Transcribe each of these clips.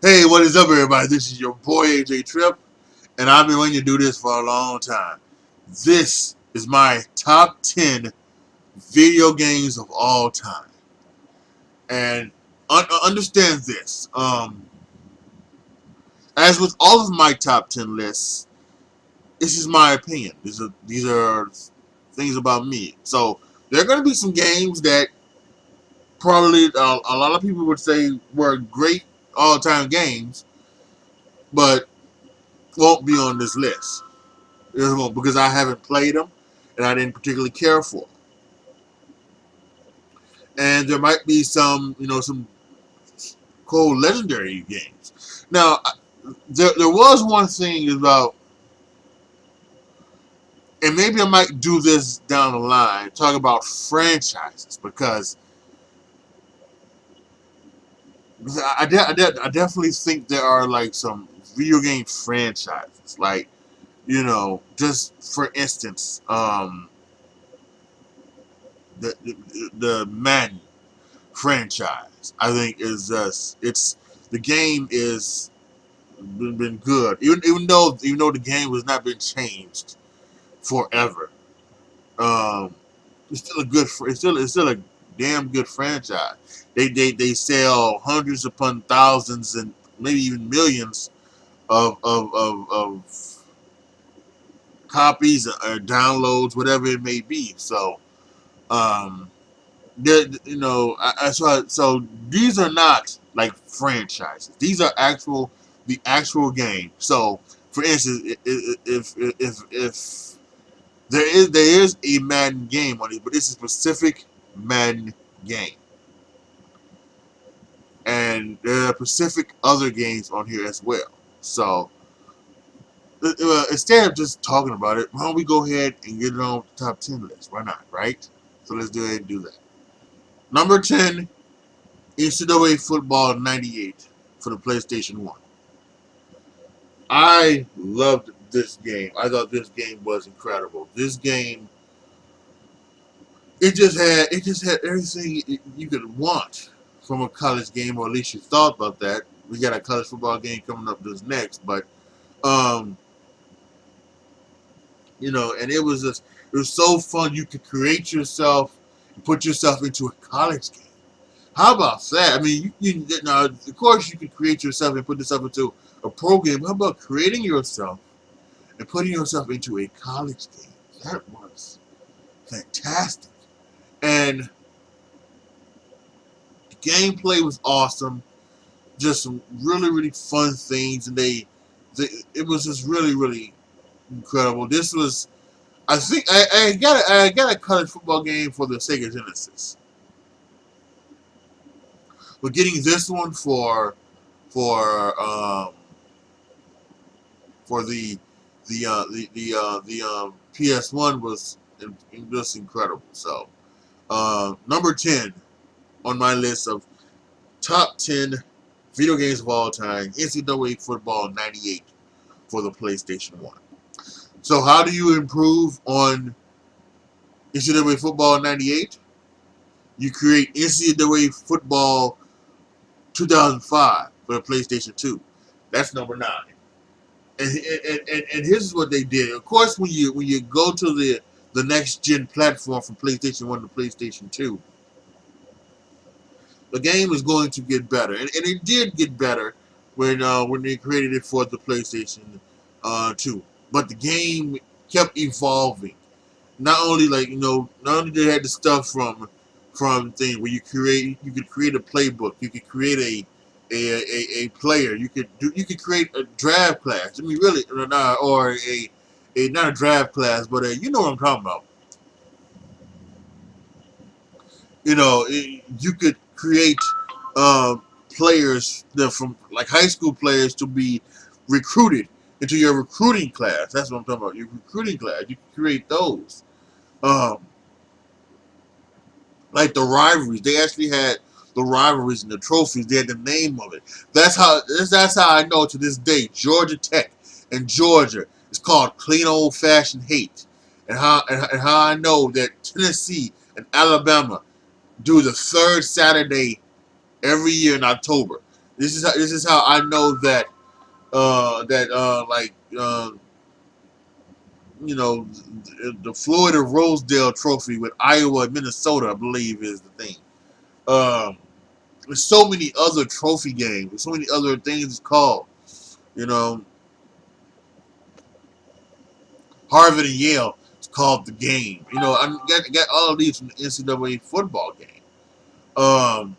Hey, what is up, everybody? This is your boy AJ Trip, and I've been waiting to do this for a long time. This is my top 10 video games of all time. And understand this. As with all of my top 10 lists, this is my opinion. These are things about me. So there are going to be some games that probably a lot of people would say were great all-time games, but won't be on this list. Because I haven't played them and I didn't particularly care for them. And there might be some cool legendary games. Now, there was one thing about, and maybe I might do this down the line, talk about franchises because I definitely think there are like some video game franchises, like just for instance, the Madden franchise. I think is it's the game is been good, even though the game has not been changed forever. Um, it's still a damn good franchise. They sell hundreds upon thousands and maybe even millions of copies or downloads, whatever it may be. So um, so these are not like franchises. These are the actual game. So, for instance, if there is a Madden game on it, but it's a specific Madden game, and there are specific other games on here as well. So, instead of just talking about it, why don't we go ahead and get it on the top 10 list? Why not, right? So let's go ahead and do that. Number 10, NCAA Football 98 for the PlayStation 1. I loved this game. I thought this game was incredible. This game, it just had everything you could want from a college game, or at least you thought about that. We got a college football game coming up this next, but um, and it was so fun. You could create yourself and put yourself into a college game. How about that? I mean, now, of course, you can create yourself and put yourself into a program. How about creating yourself and putting yourself into a college game? That was fantastic. And the gameplay was awesome. Just some really, really fun things, and it was just really, really incredible. This was, I think, I got a college football game for the Sega Genesis, but getting this one for for the PS1 was just incredible. So number 10 on my list of top 10 video games of all time, NCAA Football 98 for the PlayStation 1. So how do you improve on NCAA Football 98? You create NCAA Football 2005 for the PlayStation 2. That's number 9. And here's what they did. Of course, when you go to the next gen platform from PlayStation 1 to PlayStation 2, the game is going to get better, and it did get better when they created it for the PlayStation 2. But the game kept evolving. Not only not only did they have the stuff from things where you could create a playbook, you could create a player, you could create a draft class. I mean, really, or a not a draft class, but you know what I'm talking about. You could create players that from like high school players to be recruited into your recruiting class. That's what I'm talking about. Your recruiting class. You can create those. Um, like the rivalries. They actually had the rivalries and the trophies. They had the name of it. That's how I know to this day Georgia Tech and Georgia is called clean old fashioned hate. And how I know that Tennessee and Alabama do the third Saturday every year in October. this is how I know that you know, the Floyd of Rosedale Trophy with Iowa and Minnesota, I believe, is the thing. Um, there's so many other trophy games. There's so many other things it's called. You know, Harvard and Yale, it's called the game. You know, I got all of these from the NCAA football game. Um,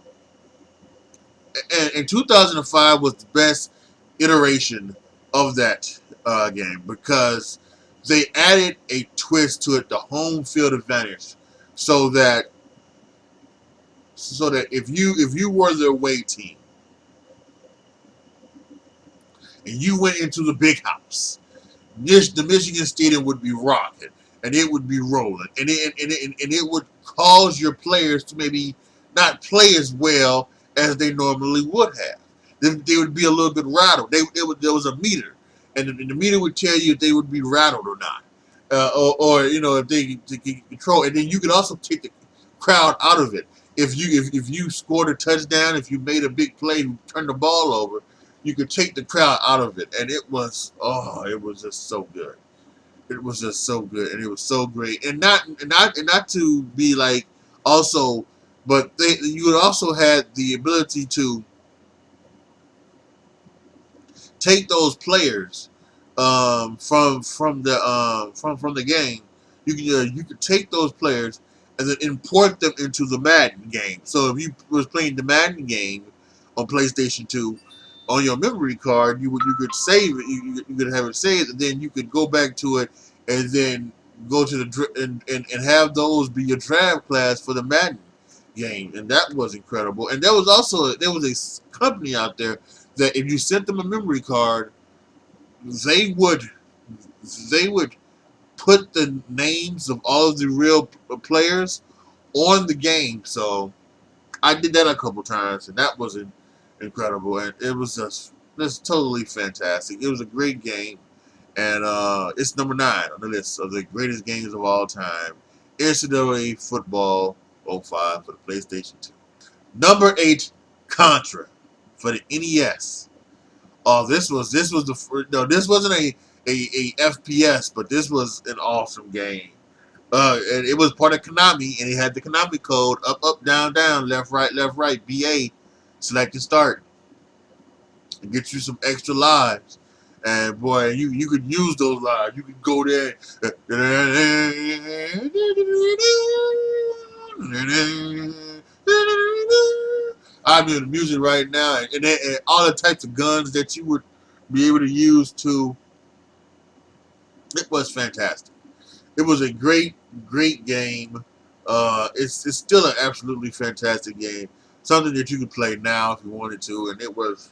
and 2005 was the best iteration of that game because they added a twist to it, the home field advantage, so that if you were the away team and you went into the big house, the Michigan Stadium would be rocking and it would be rolling and it would cause your players to maybe not play as well as they normally would have. They would be a little bit rattled. There was a meter, and the meter would tell you if they would be rattled or not, or you know if they can control. And then you could also take the crowd out of it. If you scored a touchdown, if you made a big play, you turned the ball over, you could take the crowd out of it, and it was just so good. It was just so good, and it was so great, and not to be like also, but you also had the ability to take those players from the game. You could take those players and then import them into the Madden game. So if you was playing the Madden game on PlayStation 2 on your memory card, you could save it. You could have it saved, and then you could go back to it and then go to and have those be your draft class for the Madden game, and that was incredible. And there was a company out there that if you sent them a memory card, they would put the names of all of the real players on the game. So I did that a couple times, and that was incredible. And it was just totally fantastic. It was a great game, and it's number 9 on the list of the greatest games of all time. NCAA Football 05 for the PlayStation 2. Number 8, Contra for the NES. Oh, this wasn't a FPS, but this was an awesome game. And it was part of Konami, and it had the Konami code up, down, down, left, right, BA, select and start, and get you some extra lives. And boy, you could use those lives. You could go there. I'm doing the music right now, and all the types of guns that you would be able to use to. It was fantastic. It was a great game. It's still an absolutely fantastic game. Something that you could play now if you wanted to, and it was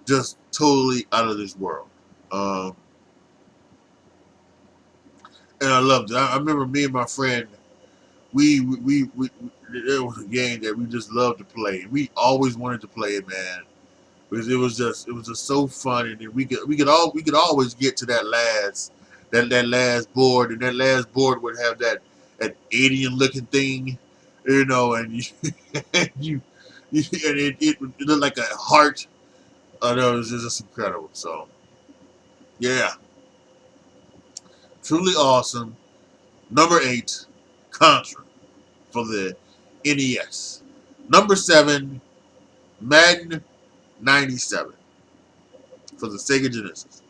just totally out of this world. And I loved it. I remember me and my friend, we it was a game that we just loved to play. We always wanted to play it, man, because it was just so fun, and we could always get to that last board, and that last board would have that alien looking thing, you know, and it looked like a heart. I know, it was just incredible. So yeah, truly awesome. Number 8, Contra for the NES. Number 7, Madden 97 for the Sega Genesis.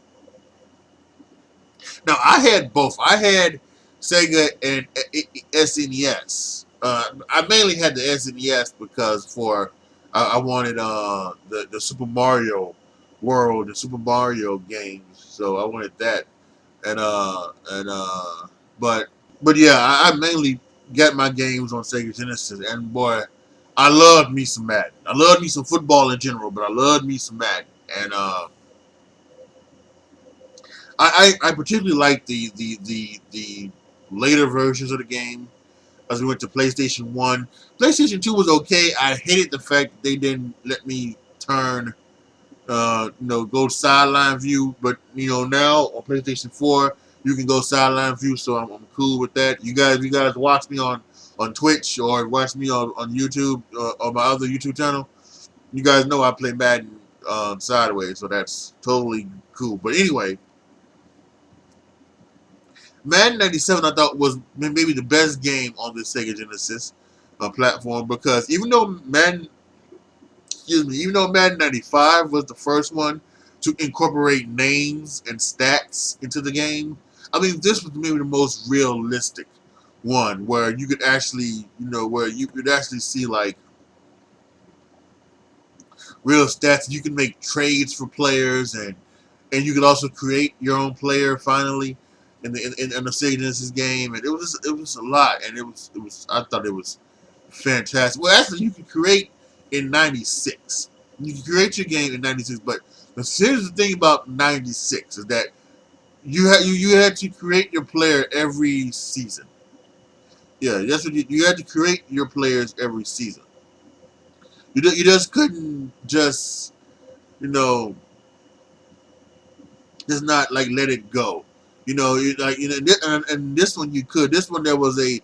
Now I had both. I had Sega and SNES. I mainly had the SNES because I wanted the Super Mario World, the Super Mario games. So I wanted that, but yeah, I mainly got my games on Sega Genesis, and boy, I loved me some Madden. I loved me some football in general, but I loved me some Madden, and I particularly like the later versions of the game as we went to PlayStation 1. PlayStation 2 was okay. I hated the fact that they didn't let me turn, go sideline view. But, now on PlayStation 4, you can go sideline view, so I'm cool with that. You guys watch me on Twitch or watch me on YouTube or my other YouTube channel. You guys know I play Madden sideways, so that's totally cool. But anyway, Madden 97 I thought was maybe the best game on the Sega Genesis platform, because even though Madden 95 was the first one to incorporate names and stats into the game, I mean, this was maybe the most realistic one, where you could actually, where you could actually see like real stats. You can make trades for players, and you could also create your own player finally in the Sega Genesis game. And it was a lot, and it was I thought it was fantastic. Well, actually, you can create in '96. You can create your game in '96, but here's the thing about '96 is that you had to create your player every season. Yeah, that's what you had to create your players every season. You just couldn't just you know just not like let it go. And this one you could. This one there was a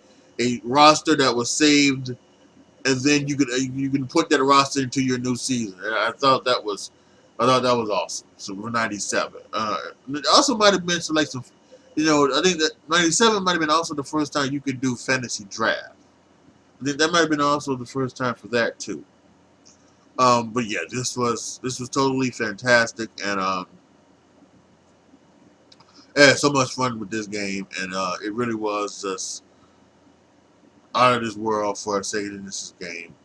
roster that was saved, and then you can put that roster into your new season. And I thought that was awesome. So for '97, it also might have been some like some, I think that '97 might have been also the first time you could do fantasy draft. I think that might have been also the first time for that too. But yeah, this was totally fantastic, and I had so much fun with this game, and it really was just out of this world for a Sega Genesis game.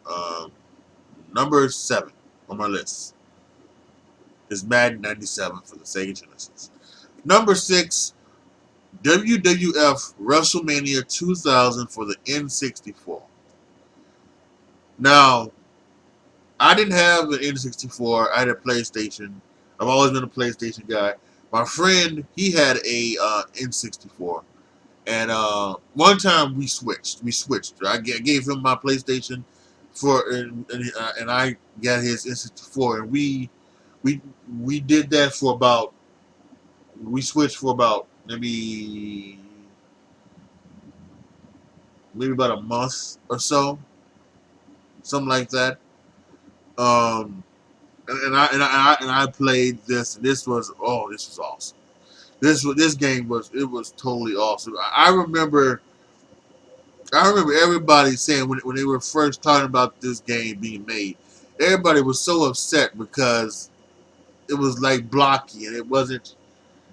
Number 7 on my list is Madden 97 for the Sega Genesis. Number 6, WWF WrestleMania 2000 for the N64. Now, I didn't have an N64. I had a PlayStation. I've always been a PlayStation guy. My friend, he had a N64. And one time we switched. I gave him my PlayStation and I got his N64, and we did that for about. We switched for about maybe about a month or so, something like that. Um, and I played this. This was awesome. This game was totally awesome. I remember everybody saying when they were first talking about this game being made, everybody was so upset because it was like blocky and it wasn't,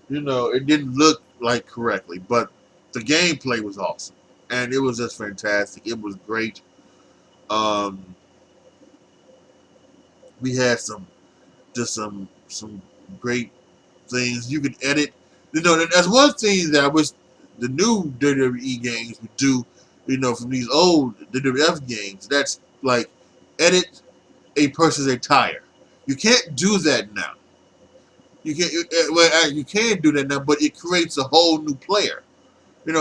it didn't look like correctly. But the gameplay was awesome, and it was just fantastic. It was great. Um, we had some great things you could edit. That's one thing that I wish the new WWE games would do. From these old WWF games, that's like edit a person's attire. You can't do that now. You can do that now, but it creates a whole new player. And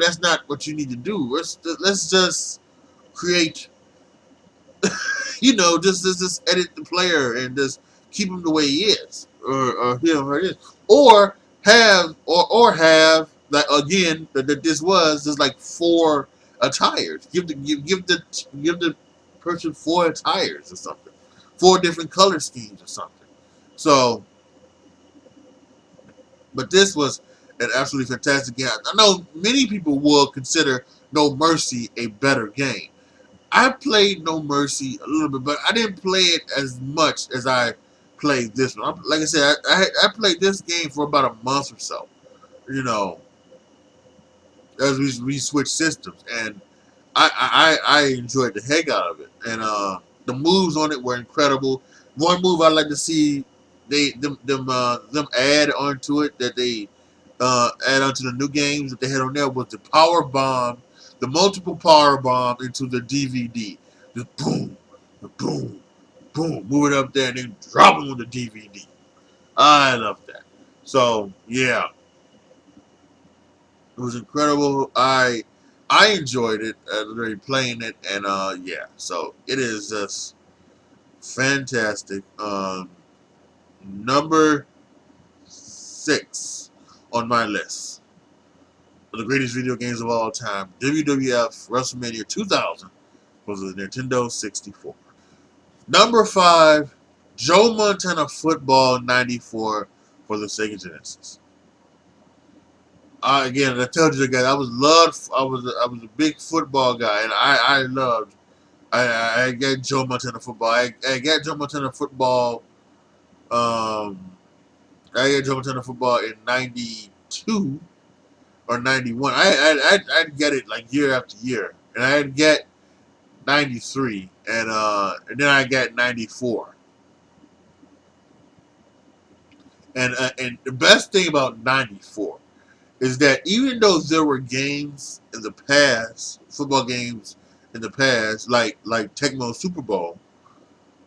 that's not what you need to do. Let's just create just edit the player and just keep him the way he is, or him or it is, or have like again that this was just like 4 attires. Give the person 4 attires or something, 4 different color schemes or something. So, but this was an absolutely fantastic game. I know many people will consider No Mercy a better game. I played No Mercy a little bit, but I didn't play it as much as I played this one. Like I said, I played this game for about a month or so, you know, as we switched systems, and I enjoyed the heck out of it. And the moves on it were incredible. One move I'd like to see them add onto it, that they add onto the new games that they had on there, was the power bomb, the multiple power bomb into the DVD. Just boom, boom, boom, move it up there and then drop them on the DVD. I love that. So yeah, it was incredible. I enjoyed it, really playing it, and yeah, so it is just fantastic. Number 6 on my list of the greatest video games of all time, WWF WrestleMania 2000 was the Nintendo 64. Number 5, Joe Montana Football 94 for the Sega Genesis. Again, I told you guys, I was a big football guy, and I loved. I got Joe Montana Football. I got Joe Montana Football. Um, I got Joe Montana Football in '92 or '91. I'd get it like year after year, and I'd get '93, and then I got '94. And the best thing about '94 is that even though there were games in the past, football games in the past, like Tecmo Super Bowl,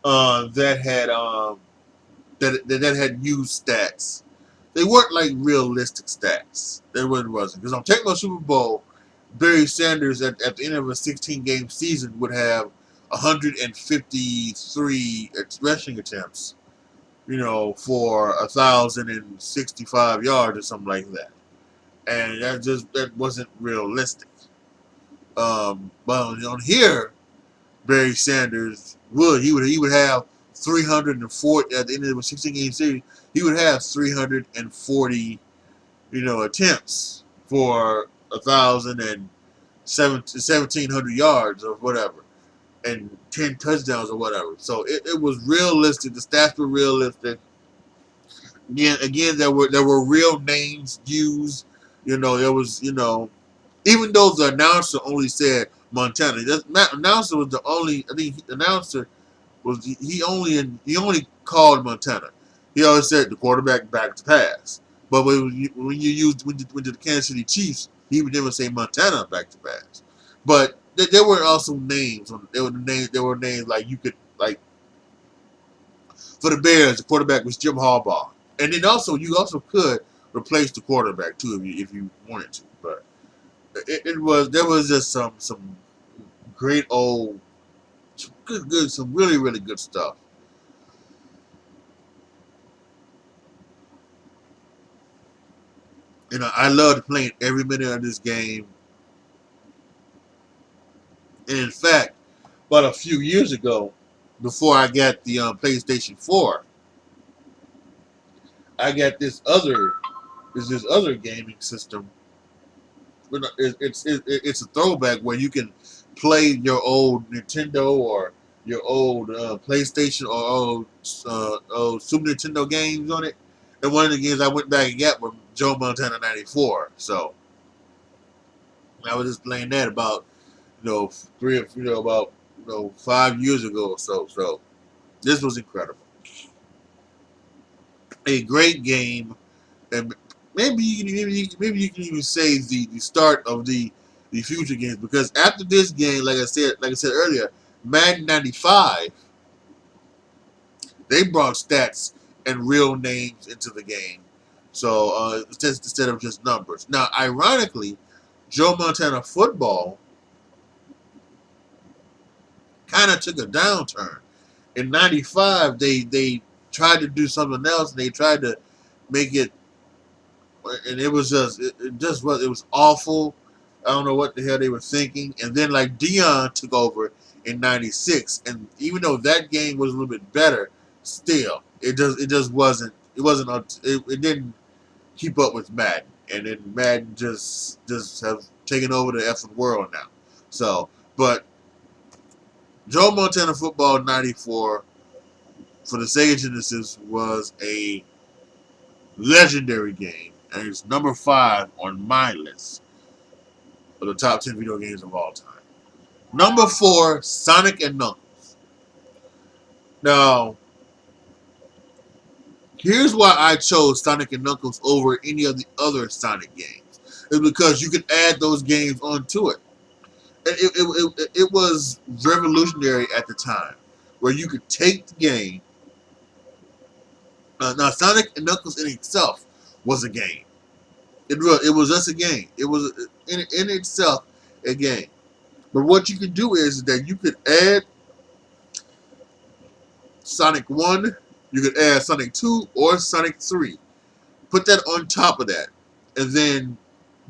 that had that had used stats. They weren't like realistic stats. They wasn't, because on Tecmo Super Bowl, Barry Sanders at the end of a 16-game season would have 153 rushing attempts, for 1,065 yards or something like that, and that wasn't realistic. But on here, Barry Sanders he would have 340 at the end of a 16-game series. He would have 340 attempts for 1,700 yards or whatever, and 10 touchdowns or whatever. So it was realistic. The stats were realistic. Again, there were real names used. There was even though the announcer only said Montana. The announcer was the only. I think the announcer was he only called Montana. He always said the quarterback back to pass. But when you went to the Kansas City Chiefs, he would never say Montana back to pass. But there were also names. There were names like for the Bears, the quarterback was Jim Harbaugh, and then you also could replace the quarterback too if you wanted to. But there was just some great old some really really good stuff. I loved playing every minute of this game. And in fact, about a few years ago, before I got the PlayStation 4, I got this other gaming system. It's a throwback where you can play your old Nintendo or your old PlayStation or old Super Nintendo games on it. And one of the games I went back and got was Joe Montana '94. So I was just playing that about 5 years ago or so. So this was incredible. A great game, and maybe you can even say the start of the future games, because after this game, like I said earlier, Madden '95, they brought stats and real names into the game. So instead of just numbers. Now, ironically, Joe Montana Football kind of took a downturn. In '95, they tried to do something else, and they tried to make it, and it was awful. I don't know what the hell they were thinking. And then like Dion took over in '96, and even though that game was a little bit better, still it just it didn't keep up with Madden, and then Madden just have taken over the effing world now. So, but Joe Montana Football '94 for the Sega Genesis was a legendary game, and it's number 5 on my list of the top 10 video games of all time. Number 4, Sonic and Knuckles. Now, here's why I chose Sonic and Knuckles over any of the other Sonic games. It's because you could add those games onto it. It was revolutionary at the time, where you could take the game. Now, Sonic and Knuckles in itself was a game. It was just a game. It was in itself a game. But what you could do is that you could add Sonic 1, you could add Sonic 2 or Sonic 3. Put that on top of that. And then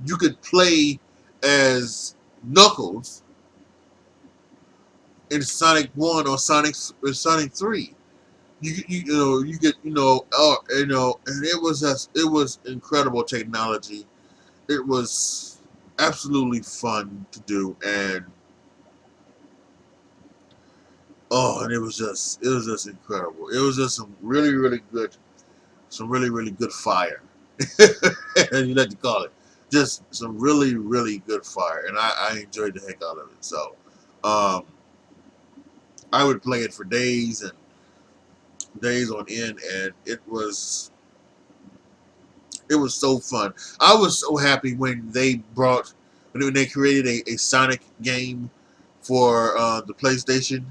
you could play as Knuckles in Sonic 1 or Sonic 3. You get and it was incredible technology. It was absolutely fun to do, and and it was just incredible. It was just some really good fire, and you like to call it, just some really good fire, and I enjoyed the heck out of it. So, um, I would play it for days and days on end, and it was so fun. I was so happy when when they created a Sonic game for the PlayStation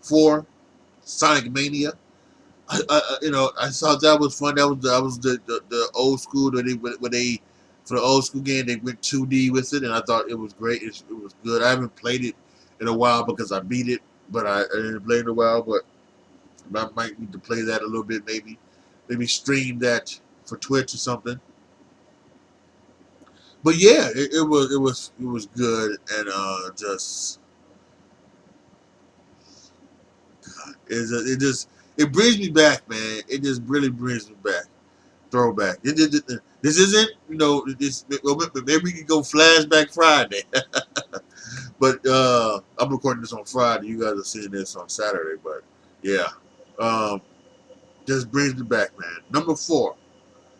4, Sonic Mania. I thought that was fun. That was the old school when they for the old school game they went 2D with it, and I thought it was great. It was good. I haven't played it in a while because I beat it, but I didn't play it in a while. But I might need to play that a little bit, maybe stream that for Twitch or something. But yeah, it was good, and just it brings me back, man. It just really brings me back. Throwback. This isn't, well, maybe we can go Flashback Friday. But I'm recording this on Friday. You guys are seeing this on Saturday. But yeah, um, just brings me back, man. Number 4,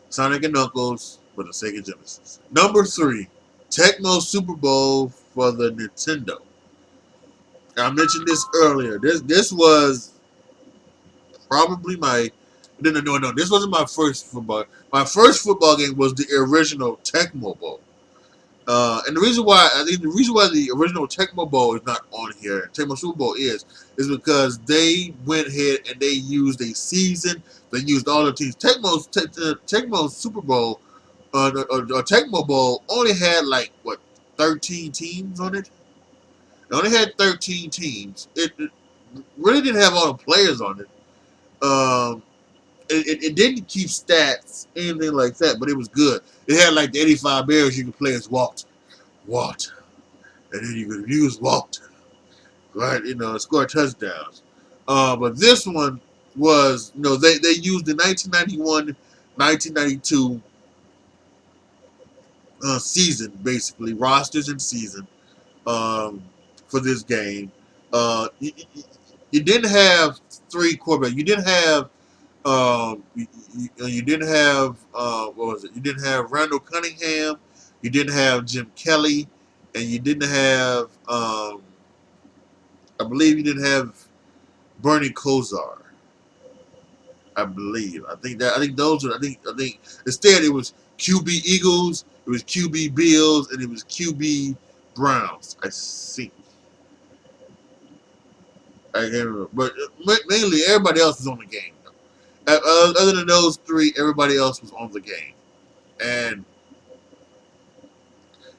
Sonic and Knuckles for the Sega Genesis. Number 3, Tecmo Super Bowl for the Nintendo. I mentioned this earlier. This was probably my no. This wasn't my first football. My first football game was the original Tecmo Bowl. And the reason why the original Tecmo Bowl is not on here, Tecmo Super Bowl is because they went ahead and they used a season. They used all the teams. Tecmo Super Bowl, Tecmo Bowl only had like what 13 teams on it. It only had 13 teams. It really didn't have all the players on it. Um, it didn't keep stats, anything like that, but it was good. It had like the 85 Bears you could play as Walter, and then you could use Walter, right? Score touchdowns. But this one was, they used the 1991, 1992 season, basically rosters and season for this game. You didn't have 3 quarterbacks. You didn't have you didn't have what was it? You didn't have Randall Cunningham, you didn't have Jim Kelly, and you didn't have I believe you didn't have Bernie Kosar. I think those are I think instead it was QB Eagles, it was QB Bills, and it was QB Browns. I think. I can't remember, but mainly everybody else was on the game. Other than those 3, everybody else was on the game, and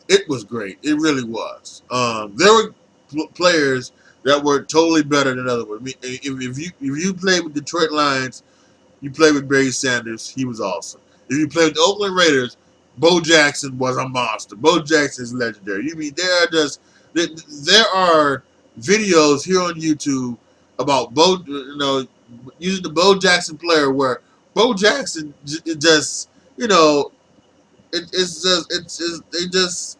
it was great. It really was. There were players that were totally better than other ones. I mean, if you played with Detroit Lions, you played with Barry Sanders. He was awesome. If you played with the Oakland Raiders, Bo Jackson was a monster. Bo Jackson is legendary. You mean there are videos here on YouTube about using the Bo Jackson player where Bo Jackson just it's just they just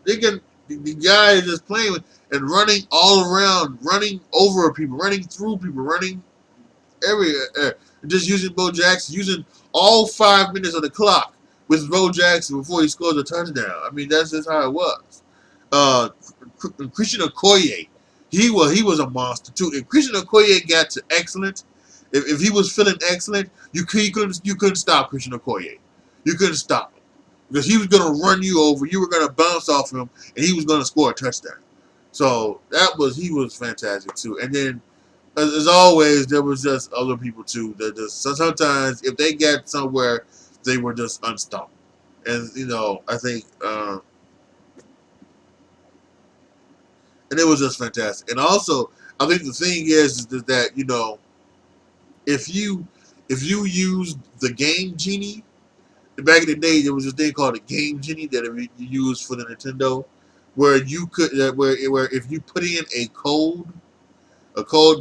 they can the guy is just playing with and running all around, running over people, running through people, running everywhere, just using Bo Jackson, using all 5 minutes of the clock with Bo Jackson before he scores a touchdown. I mean, that's just how it was. Uh, Christian Okoye, he was a monster too. If Christian Okoye got to excellent, if he was feeling excellent, you couldn't stop Christian Okoye. You couldn't stop him because he was going to run you over. You were going to bounce off him, and he was going to score a touchdown. So he was fantastic too. And then, as always, there was just other people too that just sometimes if they get somewhere, they were just unstoppable. And I think, and it was just fantastic. And also, I think the thing is that if you used the Game Genie, back in the day there was this thing called a Game Genie that you used for the Nintendo. where you could where if you put in a code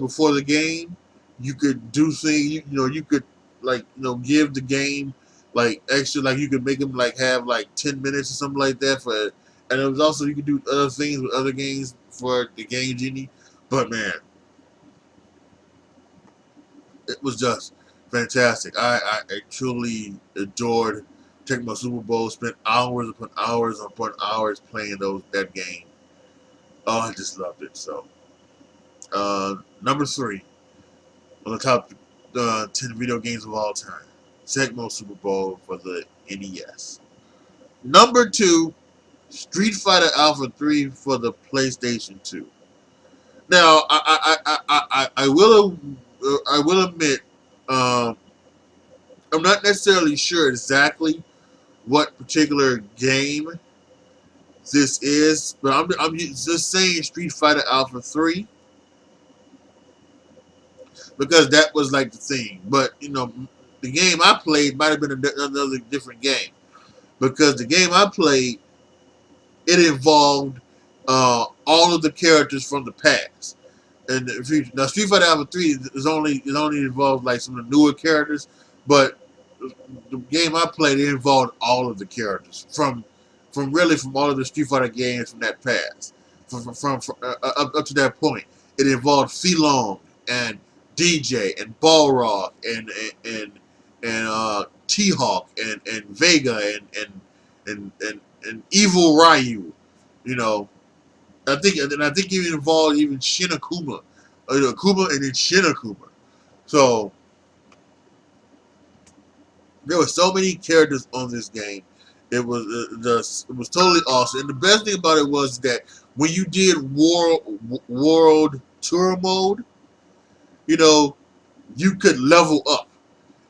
before the game, you could do things. You could like give the game like extra, like you could make them like have like 10 minutes or something like that for. And it was also you could do other things with other games for the Game Genie. But man, it was just fantastic. I truly adored Tecmo Super Bowl. Spent hours upon hours upon hours playing that game. Oh, I just loved it. So, number 3 on the top 10 video games of all time, Tecmo Super Bowl for the NES. Number 2, Street Fighter Alpha 3 for the PlayStation 2. Now, I will admit, um, I'm not necessarily sure exactly what particular game this is, but I'm just saying Street Fighter Alpha 3 because that was like the thing. But the game I played might have been another different game because the game I played, it involved all of the characters from the past. And the future. Now, Street Fighter Alpha 3 is only involved like some of the newer characters, but the game I played, it involved all of the characters from all of the Street Fighter games from that past, up to that point. It involved Filong and DJ and Balrog and T-Hawk and Vega and Evil Ryu. You know, I think it involved even Shin Akuma, Akuma and then Shin Akuma. So there were so many characters on this game. It was totally awesome. And the best thing about it was that when you did world tour mode, you could level up,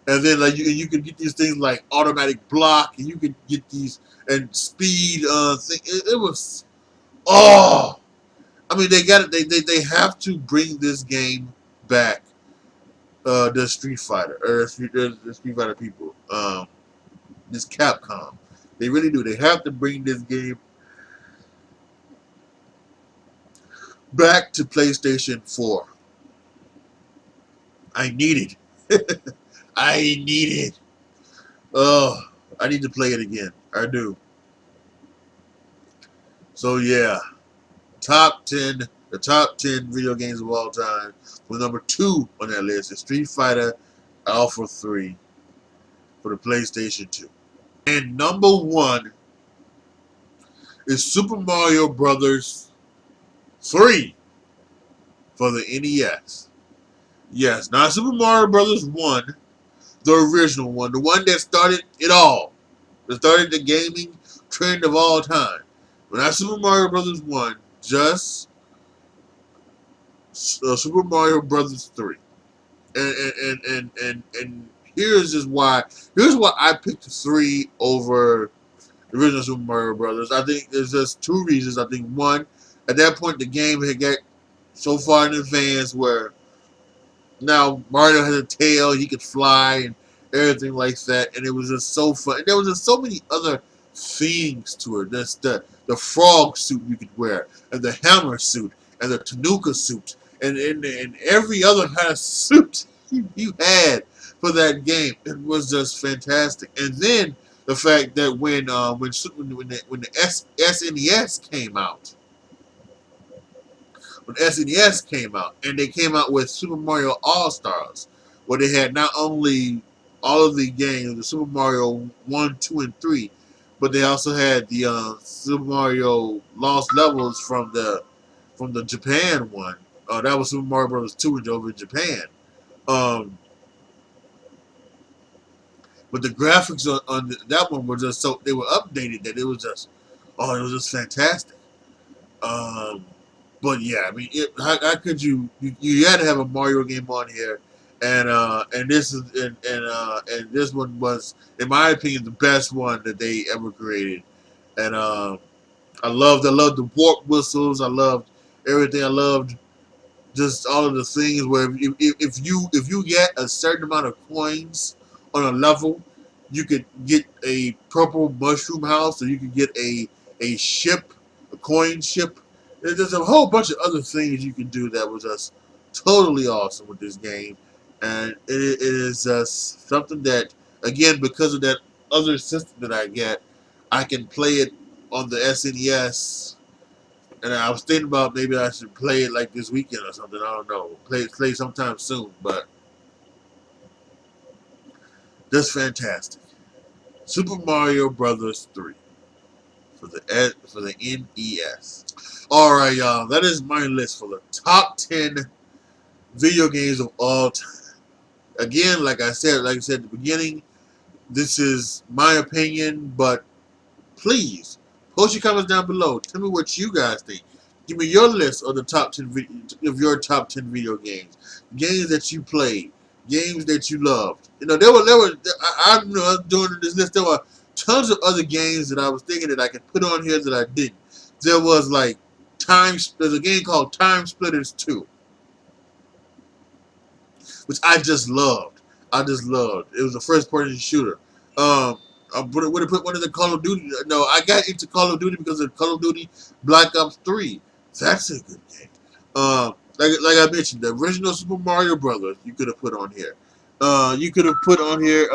and then like you could get these things like automatic block, and you could get these and speed thing. It was I mean, they have to bring this game back. The Street Fighter or the Street Fighter people. This Capcom. They really do. They have to bring this game back to PlayStation 4. I need it. I need it. Oh, I need to play it again. I do. So yeah, the top 10 video games of all time. With number 2 on that list is Street Fighter Alpha 3 for the PlayStation 2. And number 1 is Super Mario Brothers 3 for the NES. Yes, not Super Mario Brothers 1, the original one, the one that started it all. That started the gaming trend of all time. But not Super Mario Brothers 1, just Super Mario Brothers 3. And here's why I picked 3 over the original Super Mario Brothers. I think there's just 2 reasons. I think one, at that point the game had got so far in advance where now Mario had a tail, he could fly and everything like that, and it was just so fun. And there was just so many other things to it. That's the frog suit you could wear, and the hammer suit, and the Tanuka suit, and every other kind of suit you had for that game. It was just fantastic. And then the fact that when the SNES came out, and they came out with Super Mario All Stars, where they had not only all of the games, the Super Mario 1, 2, and 3, but they also had the Super Mario Lost Levels from the Japan one. That was Super Mario Bros. 2 over in Japan. But the graphics on that one were just so, they were updated that it was just fantastic. But yeah, I mean, how could you had to have a Mario game on here, and this one was, in my opinion, the best one that they ever created. And I loved the warp whistles. I loved everything. I loved just all of the things where if you get a certain amount of coins on a level, you could get a purple mushroom house, or you could get a ship, a coin ship. There's a whole bunch of other things you can do that was just totally awesome with this game, and it is just something that, again, because of that other system that I get, I can play it on the SNES. And I was thinking about maybe I should play it like this weekend or something. I don't know. Play sometime soon, but just fantastic. Super Mario Brothers 3 for the NES. All right, y'all. That is my list for the top 10 video games of all time. Again, like I said at the beginning, this is my opinion, but please post your comments down below. Tell me what you guys think. Give me your list of the top 10 of your top 10 video games, games that you played, games that you loved. You know, I you know, doing this list. There were tons of other games that I was thinking that I could put on here that I didn't. There was like there's a game called Time Splitters 2, which I just loved. I just loved. It was a first-person shooter. I would have put one of the Call of Duty. No, I got into Call of Duty because of Call of Duty Black Ops 3. That's a good game. Like I mentioned, the original Super Mario Brothers you could have put on here. You could have put on here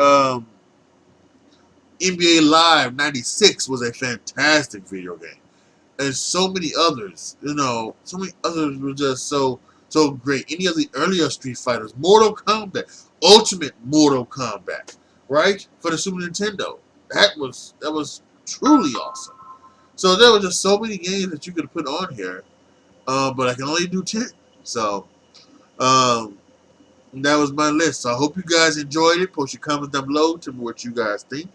NBA Live '96 was a fantastic video game, and so many others. You know, so many others were just so great. Any of the earlier Street Fighters, Mortal Kombat, Ultimate Mortal Kombat, right, for the Super Nintendo. That was truly awesome. So there were just so many games that you could put on here, but I can only do 10. So that was my list. So I hope you guys enjoyed it. Post your comments down below. Tell me what you guys think.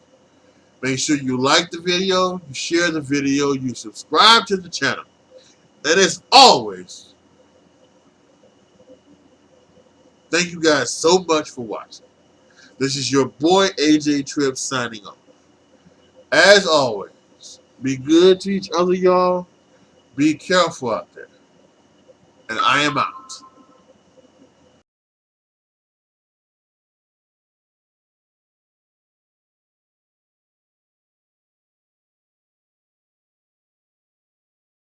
Make sure you like the video, you share the video, you subscribe to the channel. And as always, thank you guys so much for watching. This is your boy AJ Tripp signing off. As always, be good to each other, y'all. Be careful out there. And I am out.